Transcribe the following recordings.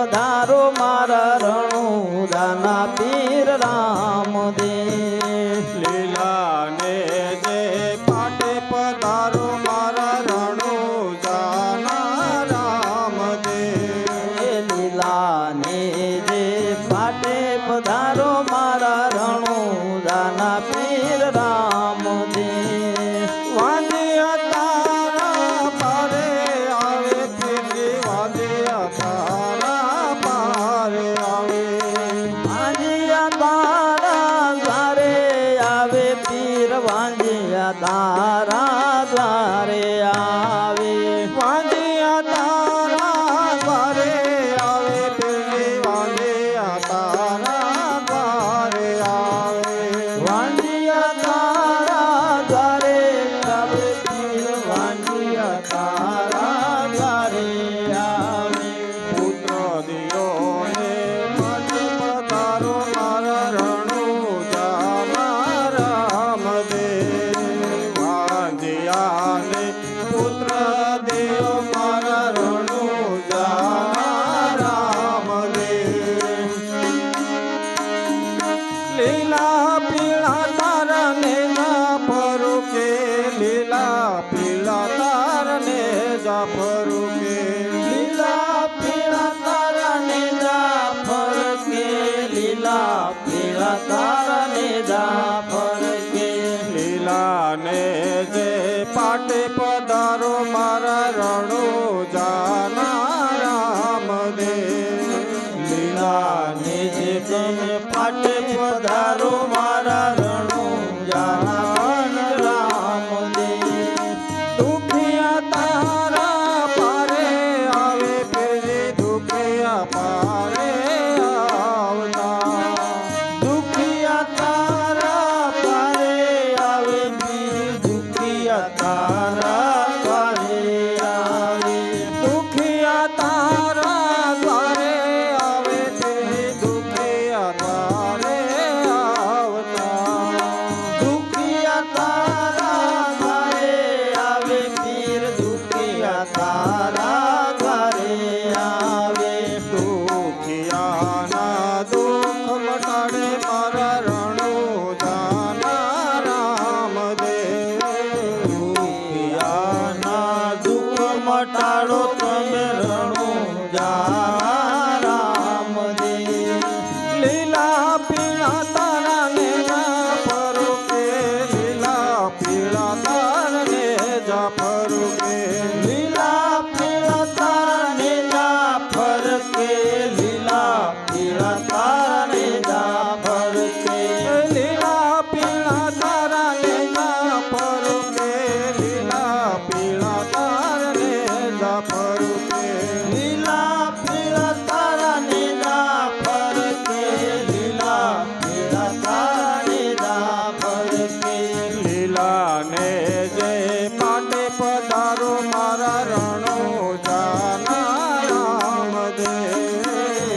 પધારો મારા રણુજાના પીર રામદેવ લીલાને જે પાટે પધારો મારા રણુજાના રામદેવ લીલાને જે પાટે પધારો મારા રણુજાના પીર રામદેવ વાંજિયા તારા પારે આવે પીરજી વાંજિયા તારા પારે આવે વાંજિયા તારા દ્વારે આવે પીર વાંજિયા તારા દ્વારે આવે વાંજિયા તારા દ્વારે આવે પીરજી વાંજિયા તારા દ્વારે આવે વાંજિયા તારા દ્વારે આવે પીર વાંજિયા તારા દ્વારે આવે પુત્ર દિયો ને માટે પધારો મારા રણુજાના રામદેવ વાંજિયા ને પુત્ર દિયો મારા રણુજાના રામદેવ લીલા પીળા તારને જા ફરુકે લીલા પીળા તારને જા ફરુકે લીલા પીળા તારા નેજા ફરકે લીલા પીળા તારા નેજા ફરકે લીલાને જે પાટે પધારો મારા રણુજાના રામદેવ લીલાને જે તમે પાટે પધારો મારા રણુજાના રામદેવ દુખિયા તારા પારે આવે પીરજી દુખિયા પારે આવતા દુખિયા તારા પારે આવે પીર દુખિયા તારા પારે આવે દુખિયા તારા દ્વારે આવે પીરજી દુખિયા દ્વારે આવતા દુખિયા તારા દ્વારે આવે પીર દુખિયા તારા દ્વારે આવે દુખિયાના દુઃખ મટાડે મારા રણુજાના રામદેવ દુખિયાના દુઃખ મટાડો તમે રણુજા રામદેવ લીલા પીળા તારા ને જા ફરુકે લીલા પીળા તારા ને જા ફરુકે લીલા પીળા તારા નેજા ફરકે લીલા પીળા તારા નેજા ફરકે લીલા પીળા તારા ને જા ફરુકે લીલા પીળા તારા ને જા ફરુકે લીલા પીળા તારા નેજા ફરકે લીલા પીળા તારા નેજા ફરકે લીલાને જે પાટે પધારો મારા રણુજાના રામદેવ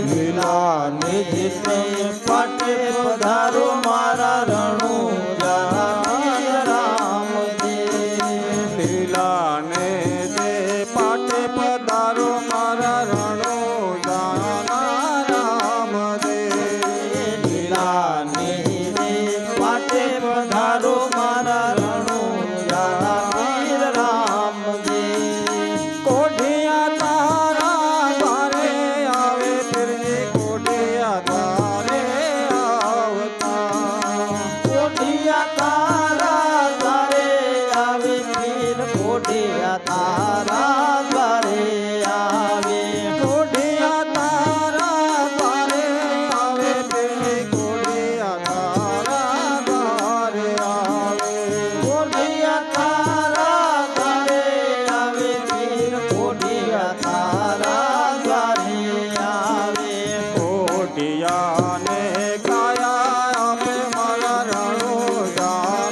લીલાને જે તમે પાટે પધારો મારા રણુજાના રામદેવ લીલાને જે પાટે પધારો મારા રણુજાના રામદેવ લીલાને જે પાટે પધારો મારા રણુજાના પીર રામદેવ કોઢિયા તારા દ્વારે આવે પીરજી કોઢિયા દ્વારે આવતા કોઢિયા તારા દ્વારે આવે પીર કોઢિયા તારા દ્વારે આવે કોઢિયા તારા દ્વારે આવે પીરજી કોઢિયા તારા દ્વારે આવે કોઢિયા તારા દ્વારે આવે પીર કોઢિયા તારા દ્વારે આવે કોઢિયાને કાયા આપે મારા રણુજા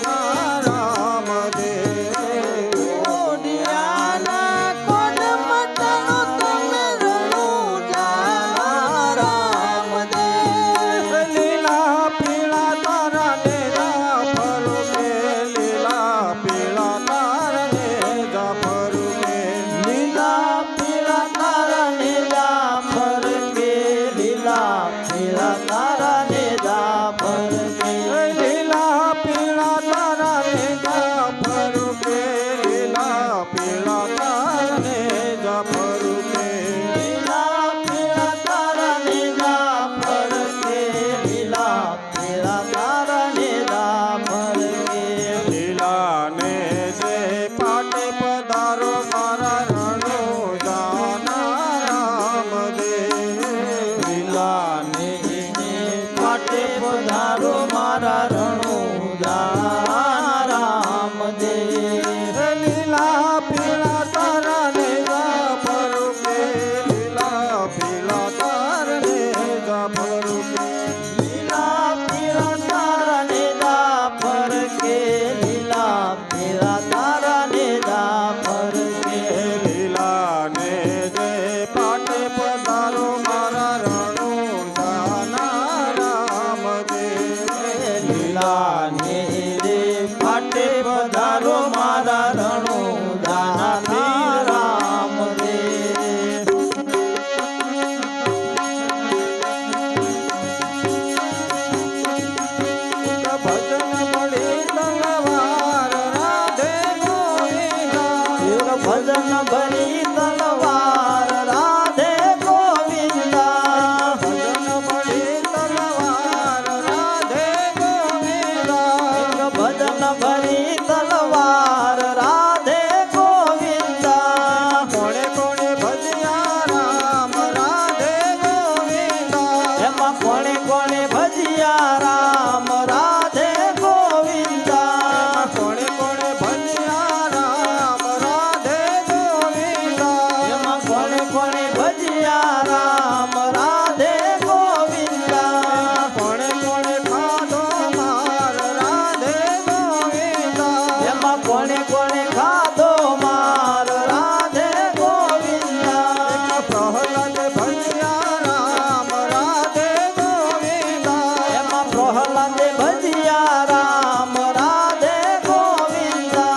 કોણે કોણે ખાધો માર રાધે ગોવિંદા પ્રહલાદ ભજ્યા રામ રાધે ગોવિંદા એમાં પ્રહલાદે ભજ્યા રામ રાધે ગોવિંદા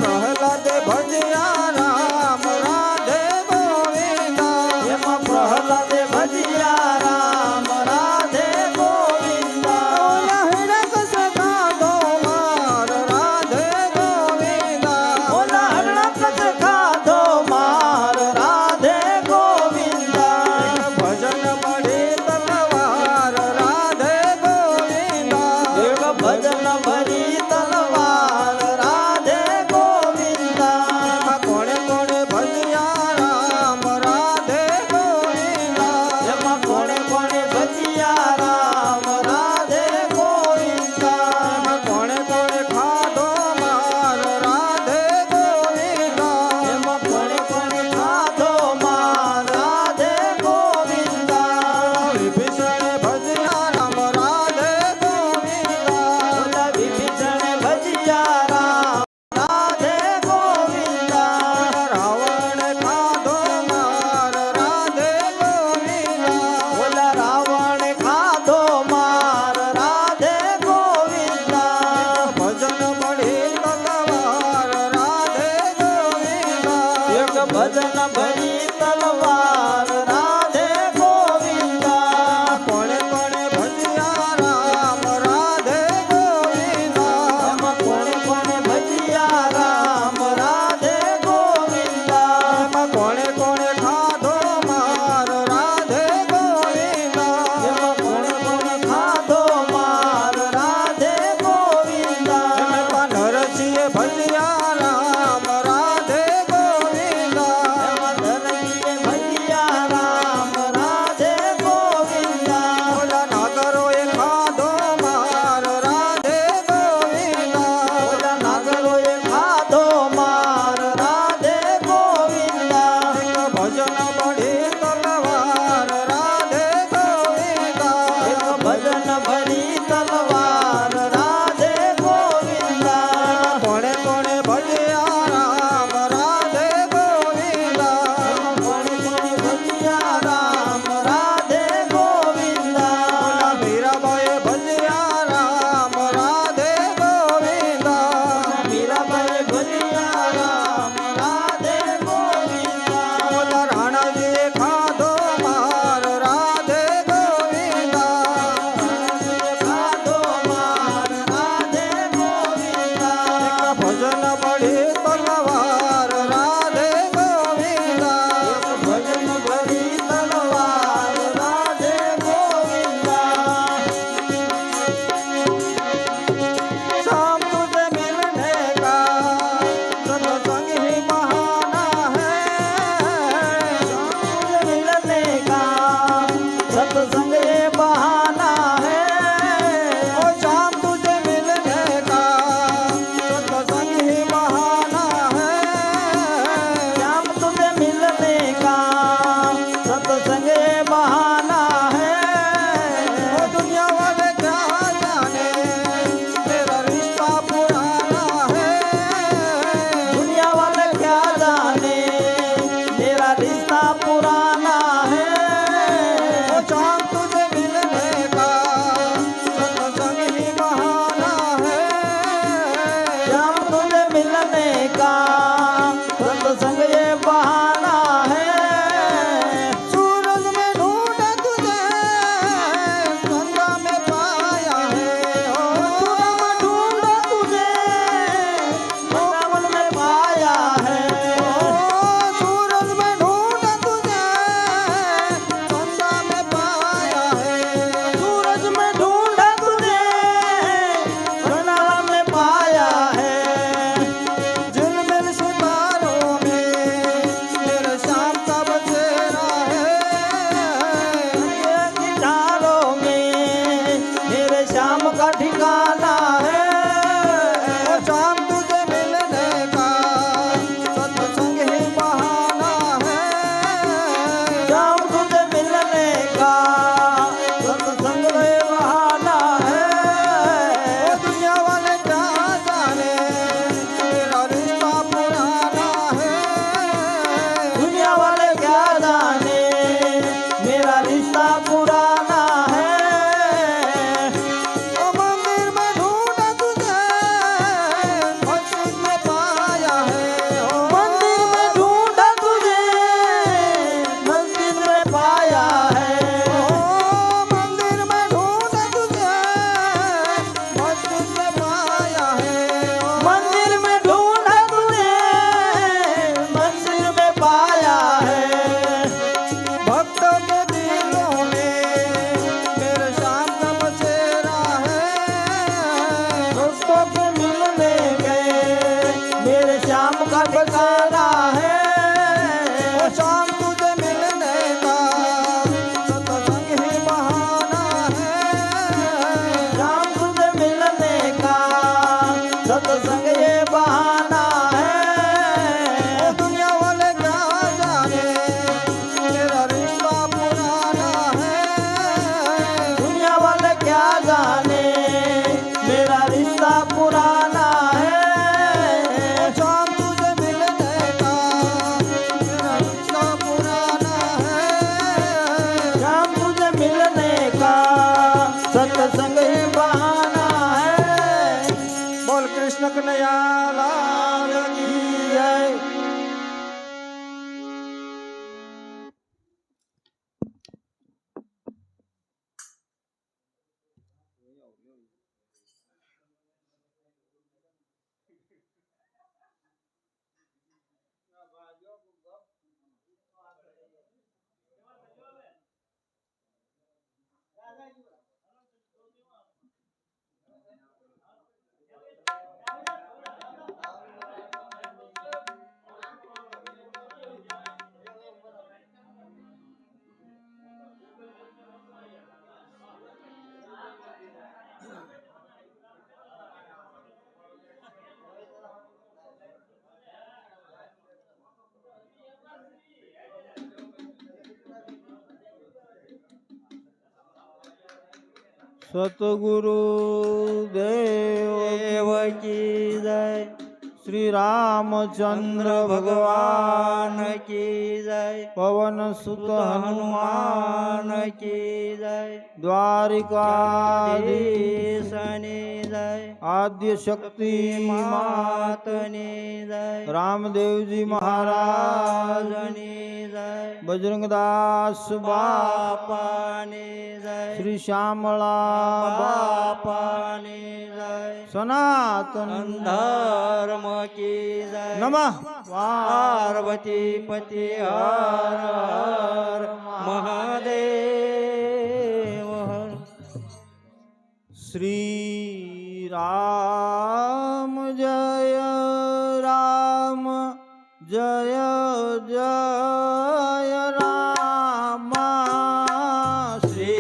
પ્રહલાદ ભજ્યા રામ રાધે ગોવિંદા એમાં પ્રહલાદે ભજ્યા રામ રાધે ગોવિંદા હિરકસ ખાધો માર રાધે ગોવિંદા ઓલા હરણકસ ખાધો માર રાધે ગોવિંદા ભજન મળી તલવાર રાધે ગોવિંદા એક ભજન ભરી તલવાર રાધે ગોવિંદા કોણે કોણે ભજ્યા રામ રાધે ગોવિંદા એમાં કોણે કોણે ભજ્યા રામ રાધે ગોવિંદા કોણે કોણે ખાધો માર રાધે ગોવિંદા એમાં કોણે કોણે ખાધો માર રાધે ગોવિંદા વિભીષણે ભજ્યા રામ રાધે ગોવિંદા ઓલા વિભીષણે ભજ્યા રામ રાધે ગોવિંદા રાવણ ખાધો માર રાધે ગોવિંદા ઓલા રાવણે ખાધો માર રાધે ગોવિંદા ભજન મળી તલવાર રાધે ગોવિંદા એક ભજન ભરી તલવાર રાધે ગોવિંદા કોણે કોણે ભજ્યા રામ રાધે ગોવિંદા એમાં કોણે કોણે ભજ્યા રામ રાધે ગોવિંદા કોણે કોણે ખાધો માર રાધે ગોવિંદા એમાં કોણે કોણે ખાધો માર રાધે ગોવિંદા નરસિંહ ભજ્યા રામ રાધે ગોવિંદા એમાં ठिकाना है ओ शाम तुझे मिलने का सत्संग ही बहाना है। शाम तुझे मिलने का सत्संग ये बहाना है। ओ दुनिया वाले क्या जाने मेरा रिश्ता पुराना है। दुनिया वाले क्या जाने मेरा रिश्ता पुराना है। शाम तुझे मिलने का मेरा रिश्ता पुराना है। शाम तुझे मिलने का सत्संग ही बहाना है। बोल कृष्ण कन्हैया लाल की जय। सतगुरु देव की जय। श्री रामचंद्र भगवान की जय। पवन सुत हनुमान की जय। द्वारिकाधीश ने जय। आद्य शक्ति मातने जय। रामदेव जी महाराज ने जय। बजरंगदास बापा ने जय। श्री श्यामला बापा ने जय। सनातन धर्म की जय। नमः पार्वती पति हर हर महादेव। श्री राम जय राम जय जय राम। श्री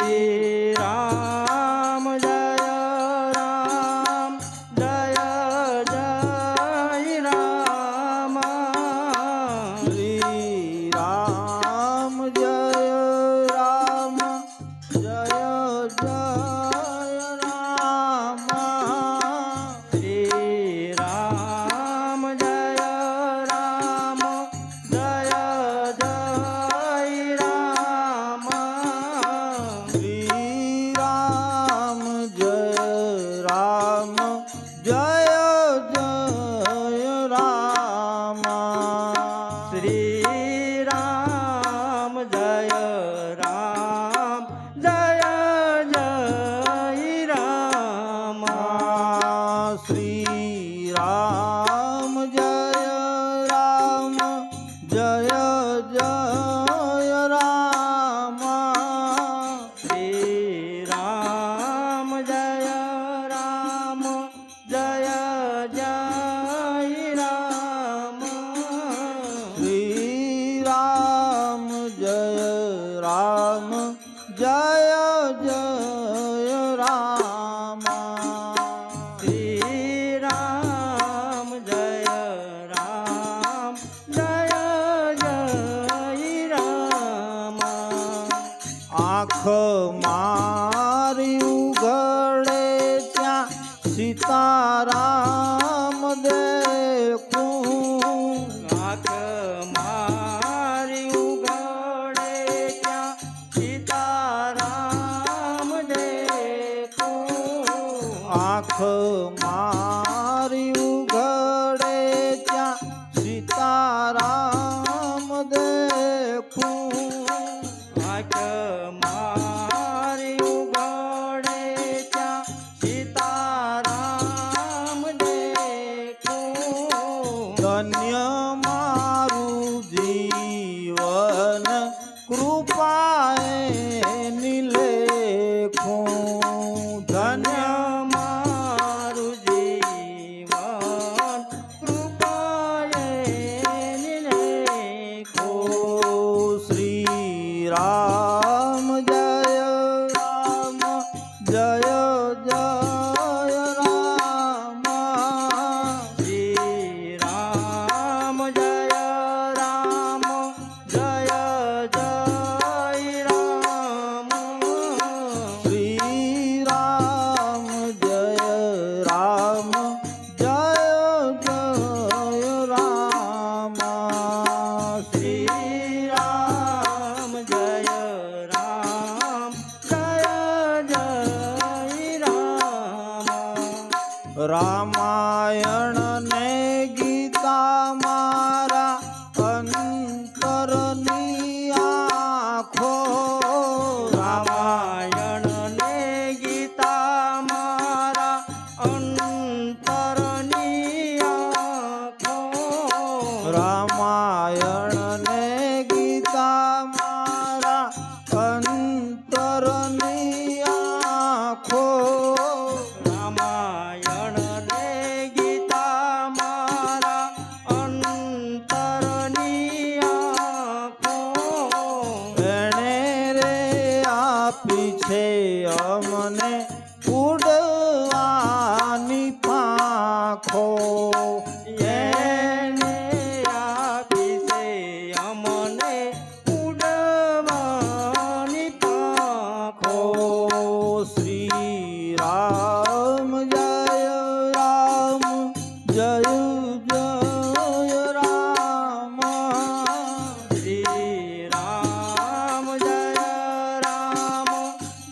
राम जय राम जय जय राम। श्री राम जय राम जय जय राम। श्री राम जय राम जय जय राम। श्री राम जय राम जय जय राम। श्री राम जय राम जय जय राम। श्री राम जय राम जय जय राम। श्री राम जय राम जय जय राम। श्री राम जय राम जय जय राम। श्री राम રામાયણ ને ગીતા મારા અંતરની આંખો રામાયણ ને ગીતા મારા અંતરની આંખો રામાયણ ને ગીતા મારા અંતરની આંખો રામાયણ ને ગીતા મારા અંતરની આંખો એણે રે આપી છે અમને ઉડવાની પાંખો એને આપી છે અમને ઉડવાની પાંખો શ્રી રામ જય રામ જય જય રામ શ્રી રામ જય રામ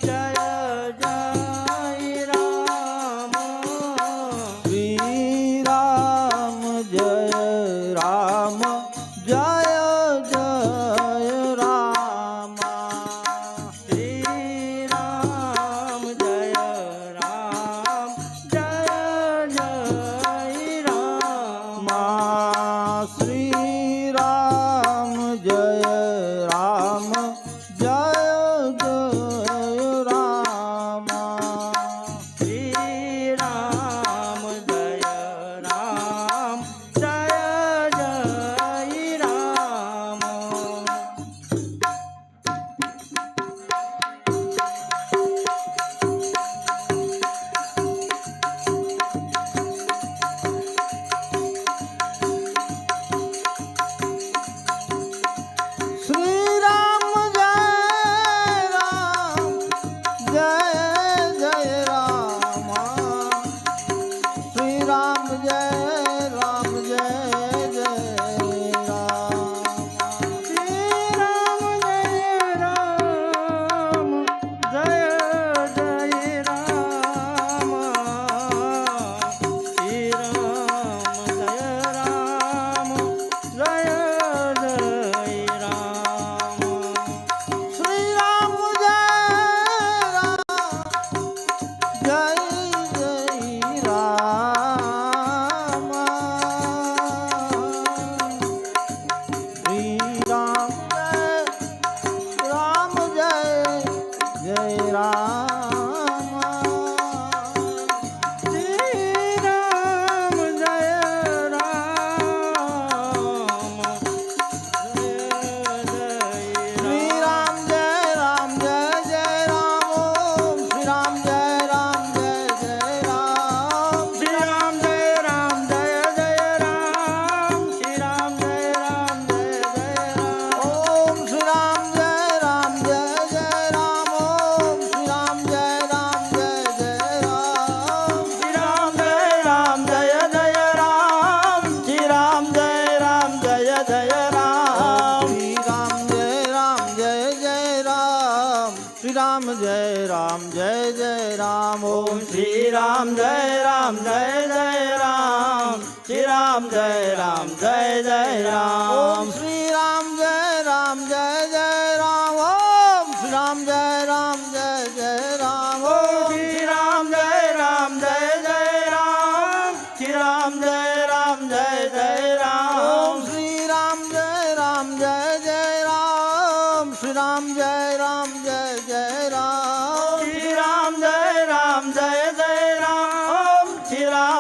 જય જય રામ શ્રી રામ જય રામ જય જય રામ શ્રી રામ જય રામ જય જય રામ શ્રી રામ જય રામ જય જય રામ શ્રી રામ જય રામ જય જય રામ શ્રી રામ જય રામ જય જય રામ શ્રી રામ જય રામ જય જય રામ શ્રી રામ જય રામ જય જય રામ શ્રી રામ જય રામ જય જય રામ શ્રી રામ જય રામ જય જય રામ શ્રી રામ જય જય રામ શ્રી રામ જય રામ જય જય શ્રી રામ જય રામ જય જય રામ ઓમ શ્રી રામ જય રામ જય જય રામ શ્રી રામ જય રામ જય જય રામ શ્રી રામ જય રામ જય જય રામ ઓમ શ્રી રામ જય રામ જય જય રામ ઓમ શ્રી રામ જય રામ જય જય રામ શ્રી રામ જય રામ જય જય રામ શ્રી રામ જય રામ જય જય રામ શ્રી રામ જય રામ જય જય રામ શ્રી રામ જય રામ જય જય રામ ઓમ શ્રી રામ જય રામ જય જય રામ શ્રી રામ જય રામ જય જય રામ ઓમ શ્રી રામ જય રામ જય જય રામ ઓમ શ્રી રામ જય રામ જય જય રામ ઓમ શ્રી રામ જય રામ જય જય રામ શ્રી રામ જય રામ જય જય રામ ઓમ શ્રી રામ જય રામ જય જય રામ શ્રી રામ જય રામ જય જય રામ શ્રી રામ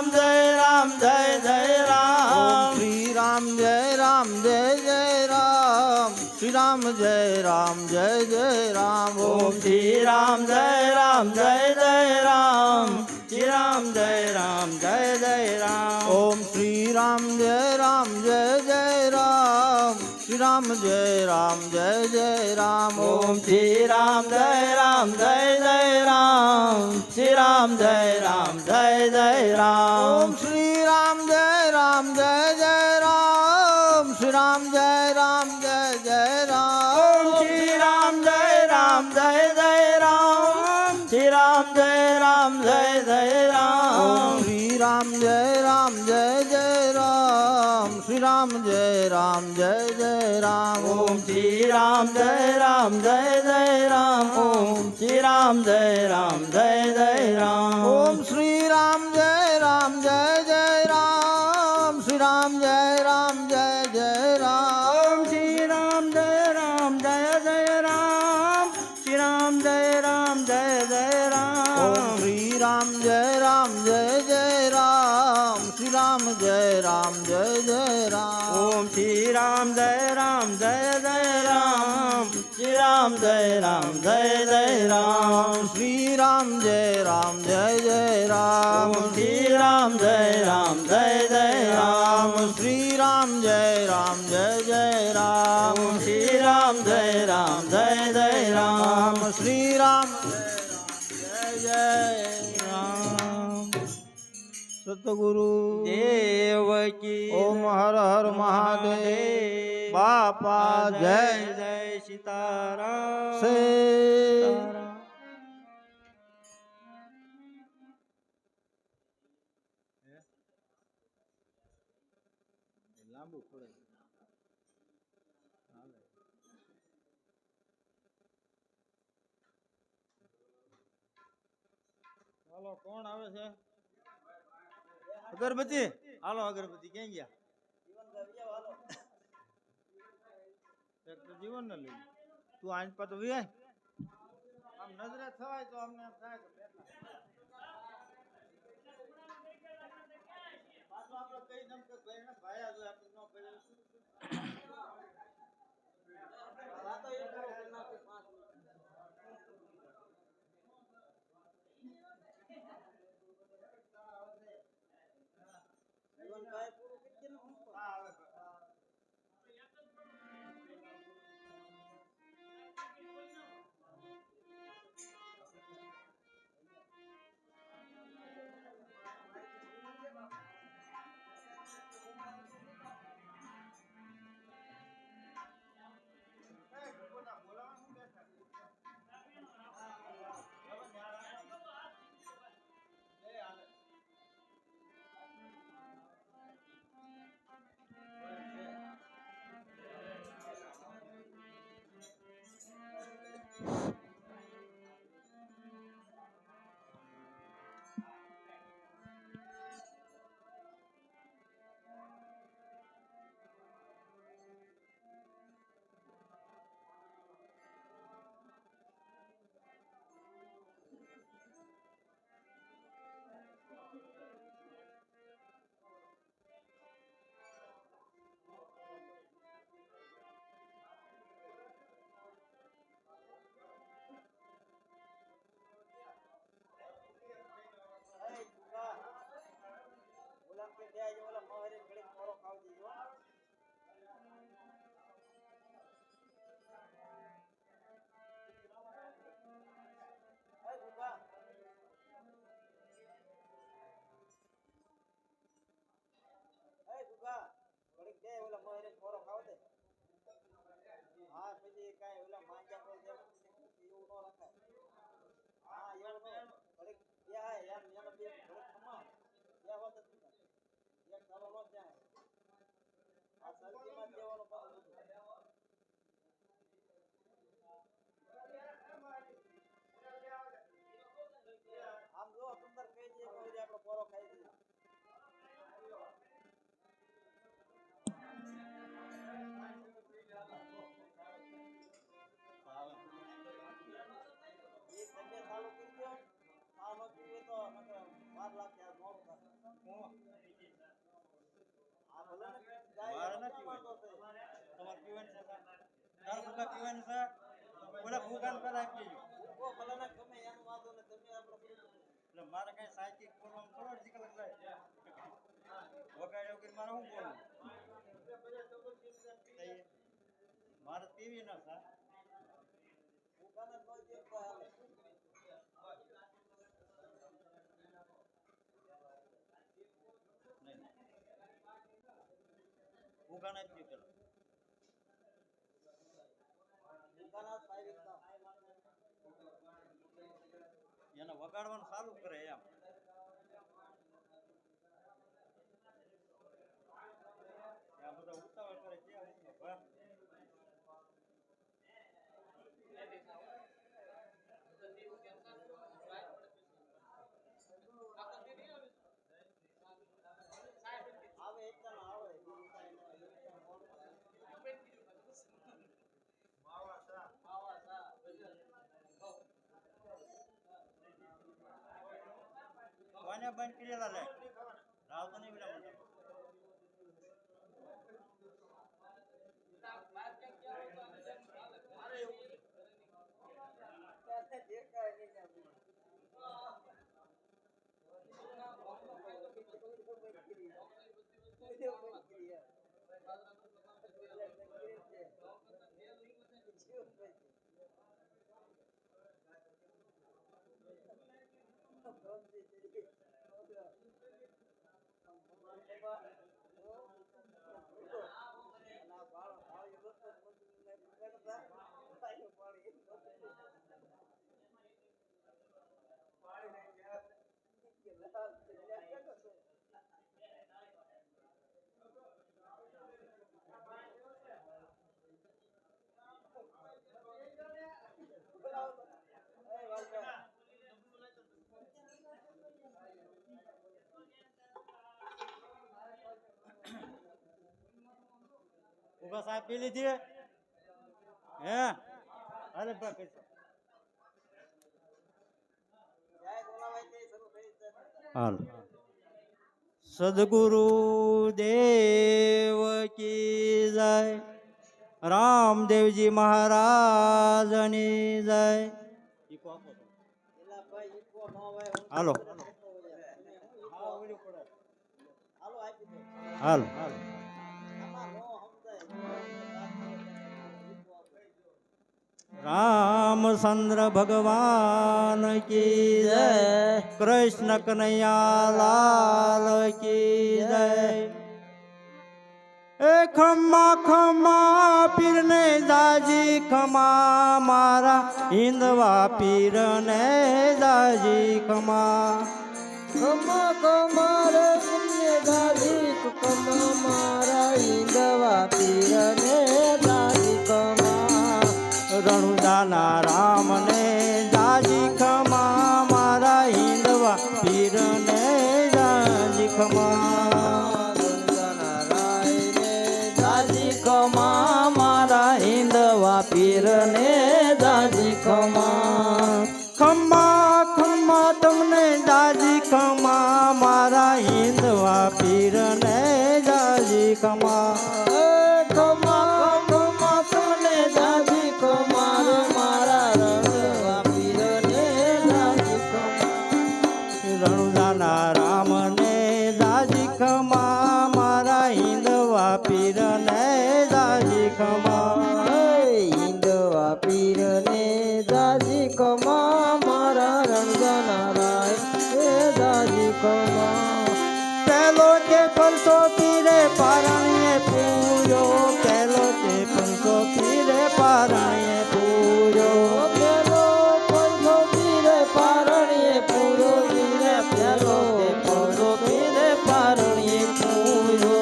જય રામ જય જય રામ શ્રી રામ જય રામ જય જય રામ શ્રી રામ જય રામ જય જય રામ શ્રી રામ જય રામ જય જય રામ ઓમ શ્રી રામ જય રામ જય જય રામ શ્રી રામ જય રામ જય જય રામ ઓમ શ્રી રામ જય રામ જય જય રામ શ્રી રામ જય રામ જય જય રામ ઓમ શ્રી રામ જય રામ જય જય રામ શ્રી રામ જય રામ જય જય રામ ઓમ શ્રી રામ જય રામ જય જય રામ શ્રી રામ જય રામ જય જય રામ ઓમ શ્રી રામ જય રામ જય જય રામ શ્રી રામ જય રામ જય જય ઓમ રામ શ્રી રામ જય રામ જય જય રામ શ્રી રામ જય રામ જય જય રામ ઓમ શ્રી રામ જય રામ જય જય રામ ઓમ શ્રી રામ જય રામ જય જય રામ ઓમ શ્રી રામ જય રામ જય જય રામ શ્રી રામ જય રામ જય જય રામ ઓમ શ્રી રામ જય રામ જય જય રામ શ્રી રામ જય રામ જય જય રામ ઓમ શ્રી રામ જય રામ જય જય રામ શ્રી રામ જય રામ જય જય રામ ઓમ શ્રી રામ જય રામ જય જય રામ શ્રી રામ જય રામ જય જય રામ શ્રી રામ જય રામ જય જય રામ ઓમ શ્રી રામ જય રામ જય જય રામ શ્રી રામ જય રામ જય જય રામ ઓમ શ્રી રામ જય રામ જય જય રામ શ્રી રામ જય જય રામ સતગુરુ દેવકી ઓમ હર હર મહાદેવ બાપા જય જય સીતારામ સે સીતારામ. હાલો કોણ આવે છે અગરબત્તી હાલો અગરબત્તી ક્યાં ગયા એક તો જીવન ને લઈ તું આજ પર તો વી આમ નજરે થવાય તો અમને એમ થાય કે બેઠા પાછો આપણે કઈ દમ કે ભાઈ ને ભાઈ આજો આપણે નો ભાઈ આ તો એક કરો કે ના 5 જીવન ભાઈ પૂરું કરી દે ને હા આવે હા પછી કાઈ ઓલા માંગ્યા પર જેમ એવું ન રખાય હા એવું ઘડીક ત્યાં એમ એમ બે ઘડીક ખમા ત્યાં વાત જ એક સારો નો ત્યાં આ સરજીમાં દેવાનો પાછો આમ જો સુંદર કહી દે કે આપણો પોરો ખાઈ દઈએ ચાલુ કરી દો આ નો પીવે તો વાર લાગે આ મોડું થાય આ ભલે ને ગાય નથી વાતો છે તમારે પીવાની છે તાર ભૂકા પીવાની છે ઓલા ભૂકાન પર આપી દેજો ભૂકો ભલે ને ગમે એનું વાંધો ને તમે આપણે એટલે મારે કઈ સાયકિક બોલવાનું થોડો દીકલ લાગે વગાડ્યો કે મારે શું બોલવું મારે પીવી ના સા ભૂકાને નો જેતો હાલે ભૂકાને જ પી પેલો ભૂકાના સાહેબ એને વગાડવાનું ચાલુ કરે એમ બંધ કરેલા લે રાવ તો નહીં પેલા ઉભા સાહેબ પી લીધી હે અરે બાકી હાલ સદગુરુ દેવ કી જય રામદેવજી મહારાજની જય હાલો હાલ રામચંદ્ર ભગવાન કી જય કૃષ્ણ કનૈયા લાલ કી જય એ ખમ્મા ખમ્મા પીરને જાજી ખમા મારા હિંદવા પીરને જાજી ખમા ખમા ખમા રે પુણ્ય દાદી ખમા મારા હિંદવા પીરને દાદી ખમા રણુદાના રામને જાજી ખમા મારા હિંદવા પીરને જાજી ખમા ખમા મારા હિંદવા પીરને દાદી ખમા ખમ્મા ખમ્મા તમને જાજી ખમા મારા હિંદવા પીરને જાજી ખમા ખમા ખમા તમને દાદી ખમા મારા રણવા પીરને દાદી ખમા રણુદાના રામને જાજી ખમા મારા હિંદવા પીરને જાજી ખમા હિંદવા પીરને દાદી ખમા મારા રણગના રાય એ દાદી ખમા પેલો કે 500 પીરે પારણીએ પૂજો પેલો કે 500 પીરે પારણીએ પૂજો પેલો 500 પીરે પારણીએ પૂરો પીરે પેલો 500 પીરે પારણીએ પૂરો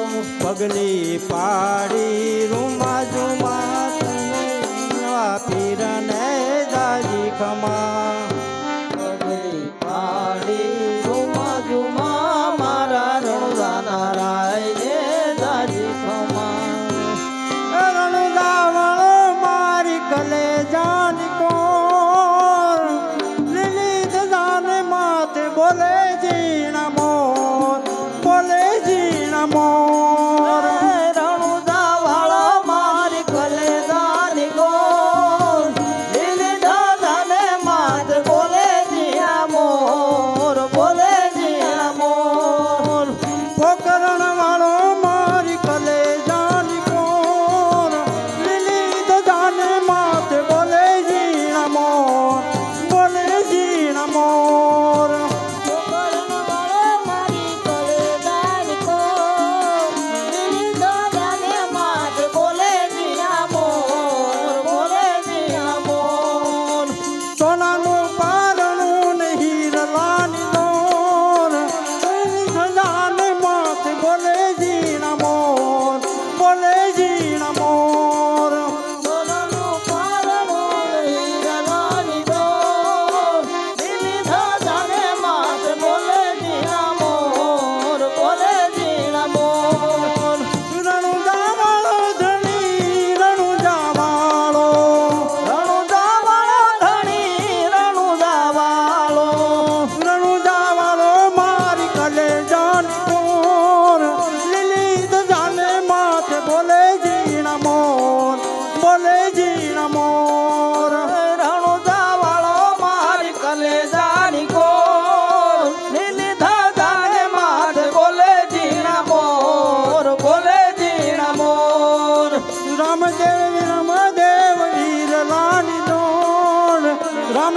પગલી પાડી રૂમા જુમા પીરને જાજી ખમા પગલી પાડી રૂમા જુમા મારા રણુદાના રાય દાદી ખમા રણુદાવળો મારી કલે જાની કોર લીલી જાને માથે બોલે જીણા મોર બોલે જીણા મોર રણુદા વાળા મારી કલે દાદી ગોર લીલી દાદાને માત બોલે જીણા મોર બોલે જીણા મોર પોકરણ વાળો મારી કલે જાની કોર લીલી જાને માથે બોલે જીણા મોર બોલે જીણા મોર મારી કલે દાદી ગોર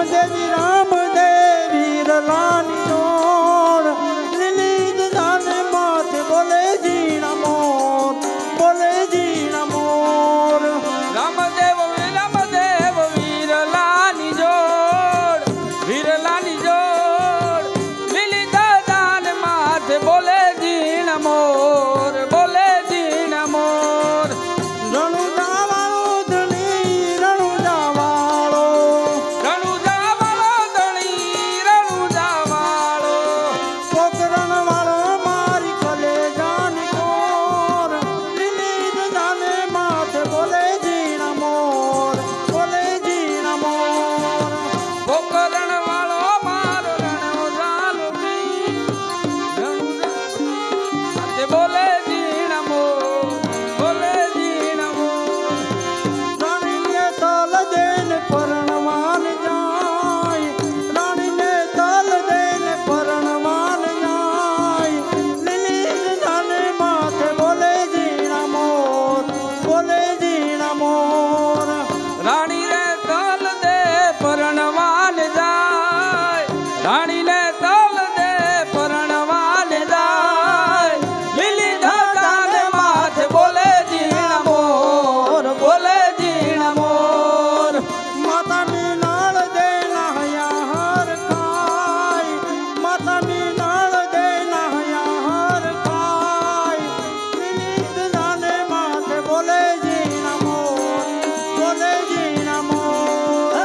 રામદેવી રલાની જોડ લીલી દજાને માથે બોલે જીણા મોર બોલે જીણા મોર રામદેવ વીરલાની જોડ લીલી દજાને માથે બોલે જીણા મોર બોલે જીણા મોર રણુજા વાળો ધણી રણુજા વાળો પોકરણ વાળો મારી કલે જાની કોર લીલી દજાને માથે બોલે જીણા મોર બોલે જીણા મોર પોકરણ વાળો મારો રણુજાનો તે બોલે જીણા મોર બોલે જીણા મોર રાણીને તલ દેને પરણવાન જાય રાણીને તલ દેને પરણવાન જાય લીલી જાને માથે બોલે જીણા મોર બોલે જીણા મોર રાણી રે તલ દે પરણવાન જાય રાણી ને તલ દે પરણવાન જાય લીલી ધજાને માથે બોલે જીણા મોર બોલે જીણા મોર માતા મીનાળ દેના હયા હર ખાય માતા મીનાળ દેના હયા હર ખાય લીલી જાને માથે બોલે જીણા મોર બોલે જીણા મોર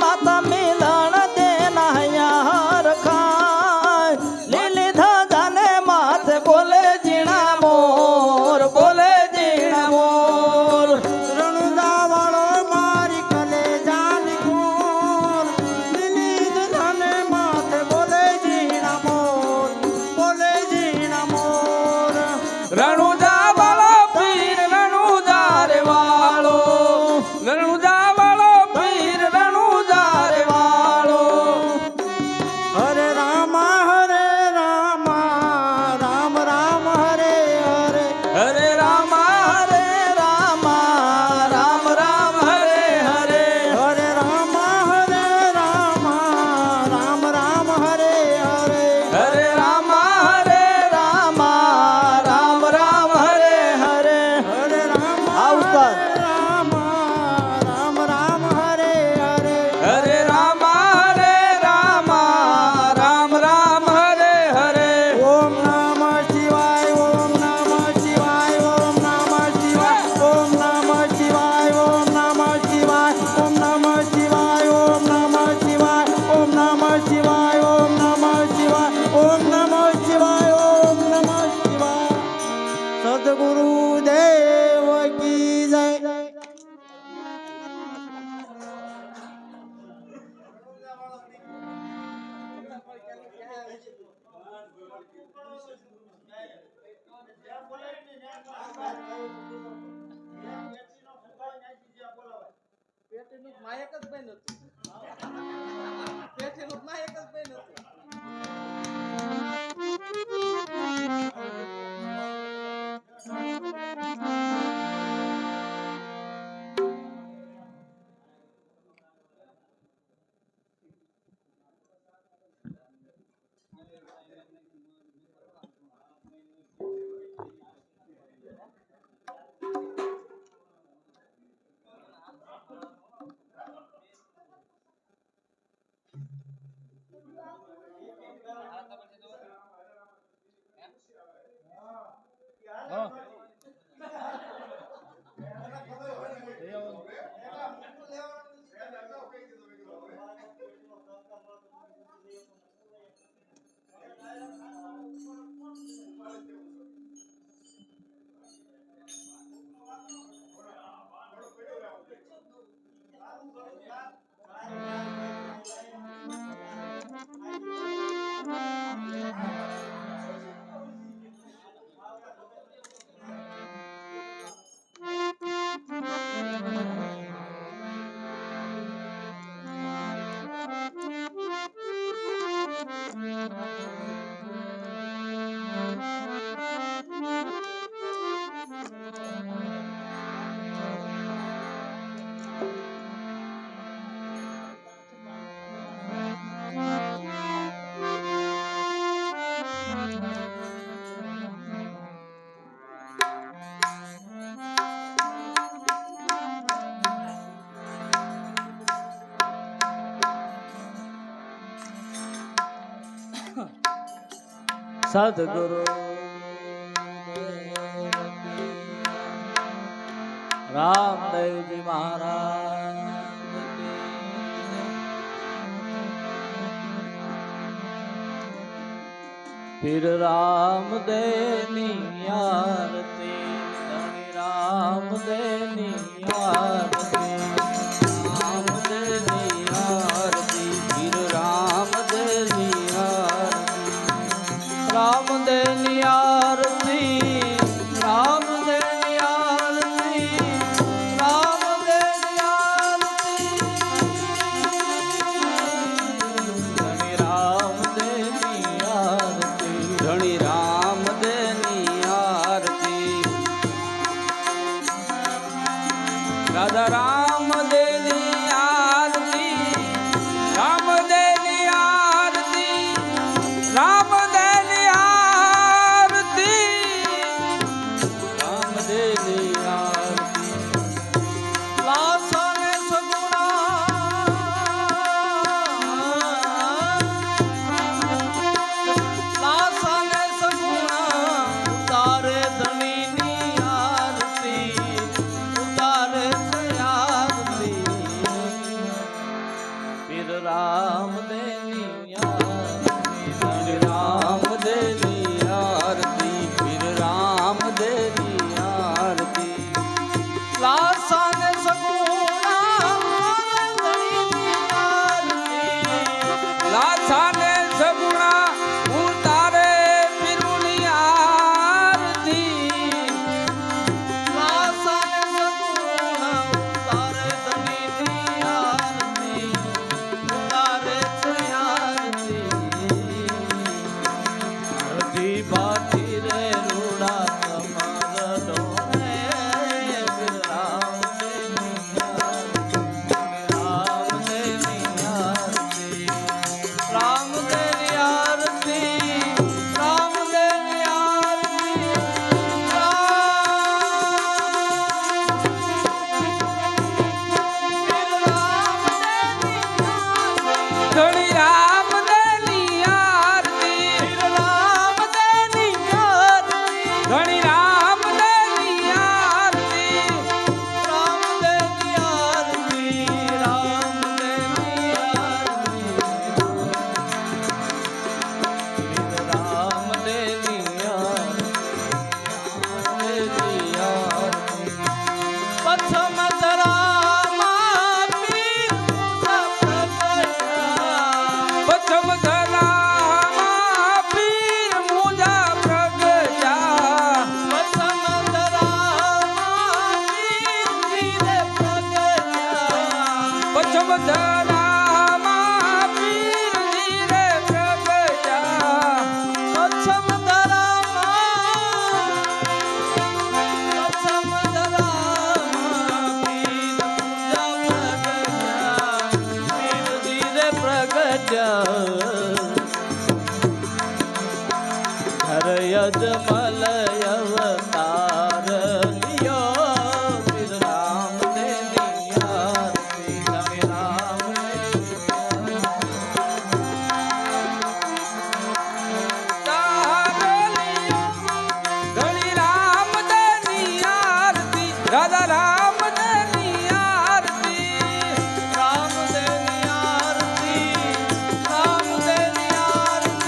માતા મીનાળ દેના હયા હર ખાય લીલી જાને માથે બોલે જીણા મોર બોલે જીણા મોર રણુજા વાળો મારી કલે જાની કોર લીલી જાને માથે બોલે જીણા મોર બોલે જીણા મોર રણુજા વાળો પીર રણુજા રે વાળો રણુજા વાળો પીર રણુજા રે વાળો હરે રામ રામ રામ હરે હરે હરે રામ રામ રામ હરે હરે હરે રામ રામ રામ હરે હરે હરે રામ રામ હરે હરે હરે રામ આ ઉસ્તાદ. રામ રામ હરે હરે હરે રામ રામ હરે હરે ઓમ નમઃ શિવાય ઓમ નમઃ શિવાય ઓમ નમઃ શિવાય ઓમ નમઃ શિવાય ઓમ નમઃ શિવાય ઓમ નમઃ શિવાય ઓમ નમઃ શિવાય ઓમ નમઃ શિવાય ઓમ નમઃ શિવાય ઓમ નમઃ શિવાય ઓમ નમઃ શિવાય સદગુરુ દેવ કી જય પેટીનું માયક જ બન હતું પેટીનું માયક જ બન હતું સદગુરુ રામદેવજી મહારાજ પીર રામદેવની આરતી ધણી રામદેવની આરતી રામદેવની આરતી પીર રામદેવની આરતી રામદેવની આરતી રામદેવની આરતી રામદેવની આરતી ધણી રામદેવની આરતી રાધા રામદેવની આરતી રામદેવની આરતી રામદેવની આરતી રામદેવની આરતી લાસને સગુણા લાસને સગુણા ઉતારે ધણીની આરતી ઉતારે આરતી પીર રામદેવની આરતી રામદેવની આરતી પીર રામદેવની આરતી લાસાને સગુણા ધણીની આરતી લાસાને સગુણા ઉતારે પીરુની આરતી લાસાને સગુણા ઉતારે ધણીની આરતી ઉતારે છે આરતી હજી બાકી રે રૂડા તમાર ડોને પીર રામદેવની આરતી રામદેવની આરતી રામદેવની આરતી ધણી રામદેવની આરતી ધણી રામદેવની આરતી રામદેવની આરતી રામદેવની આરતી રામદેવની આરતી પથમ ધરામાં પીર પથમ ધરામાં પીર મુજા પ્રગટા પથમ ધરામાં પીર પ્રગટા પથમ ધરામાં પીર ધીરે પ્રગટા પથમ ધરામાં યજમલ અવતાર લિયો પીર રામદેવની આરતી ધણી રામદેવની ધણી રામદેવની આરતી રાધા રામદેવની આરતી રામદેવની આરતી રામદેવની આરતી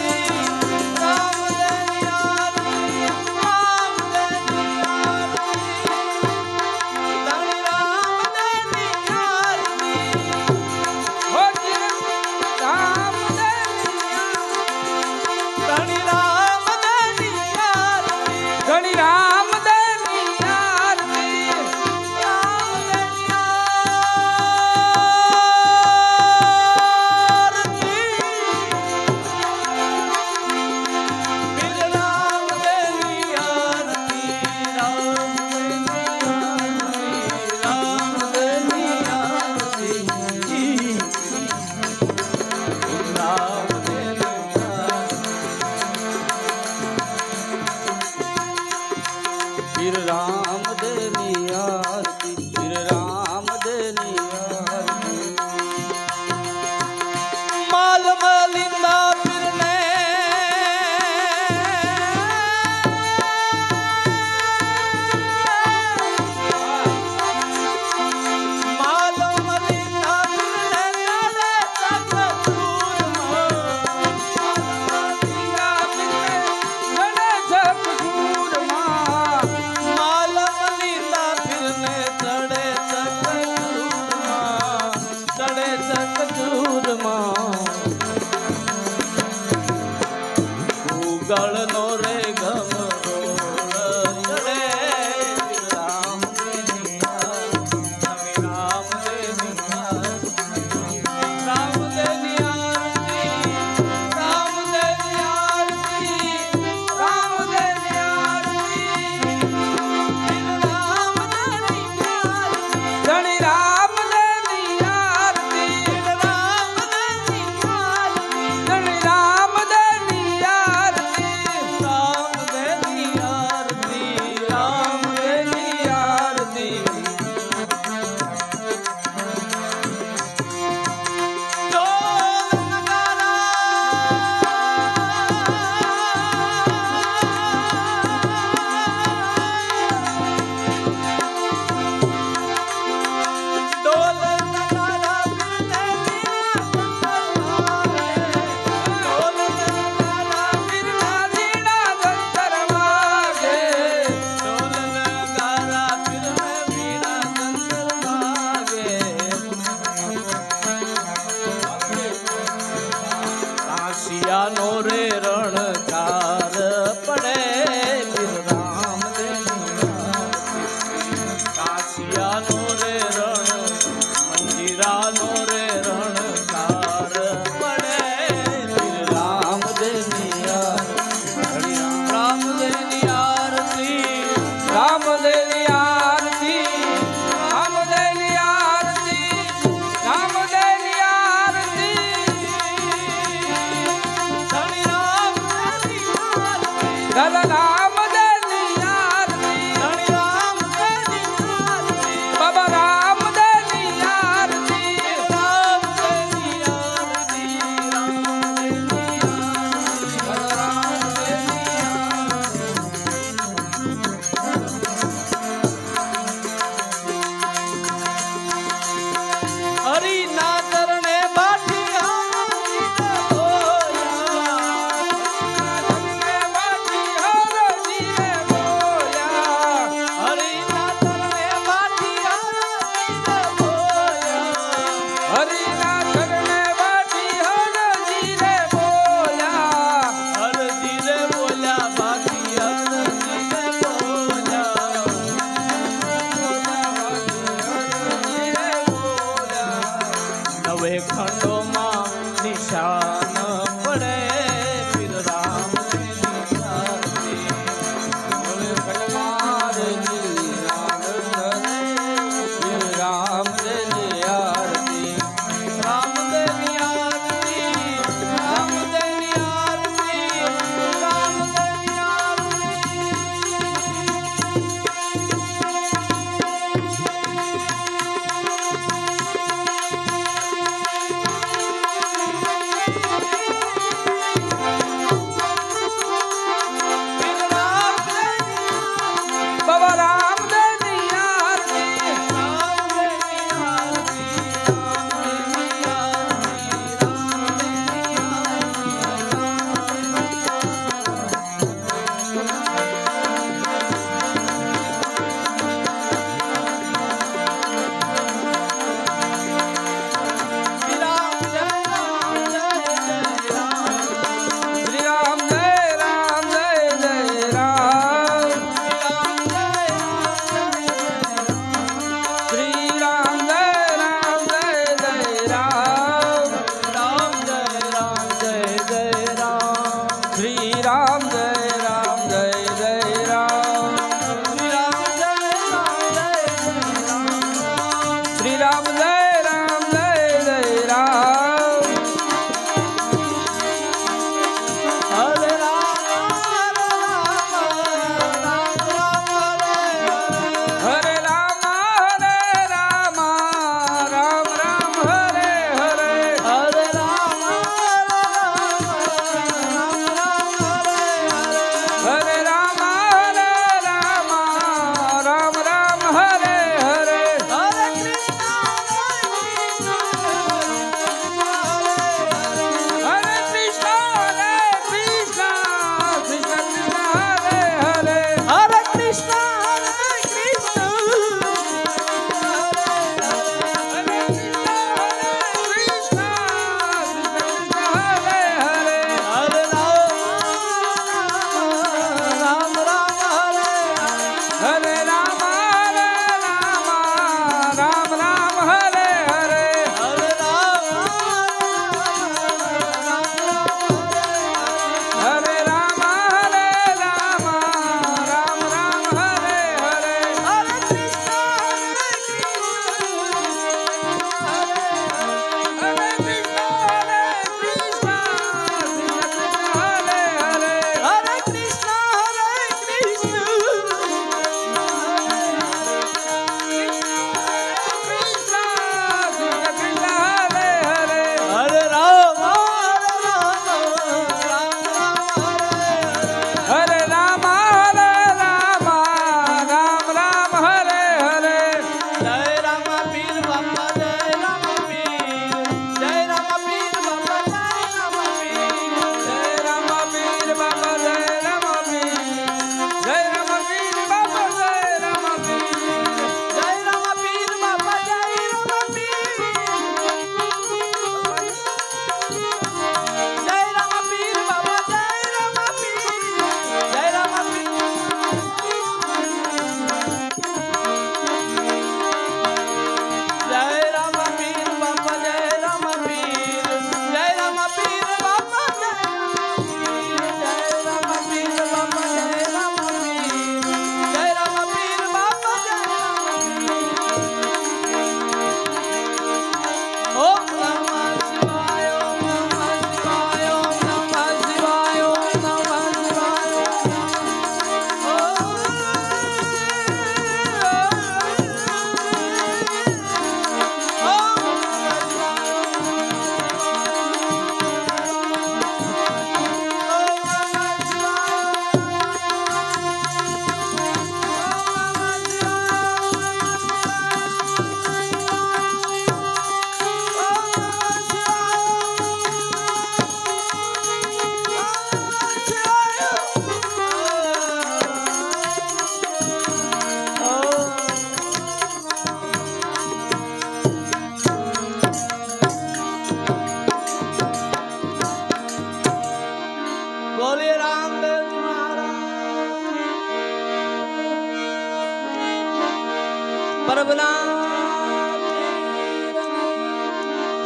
રામદેવની આરતી રામદેવની માલ મલિંદા પીરને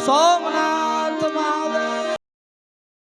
સોમનાથ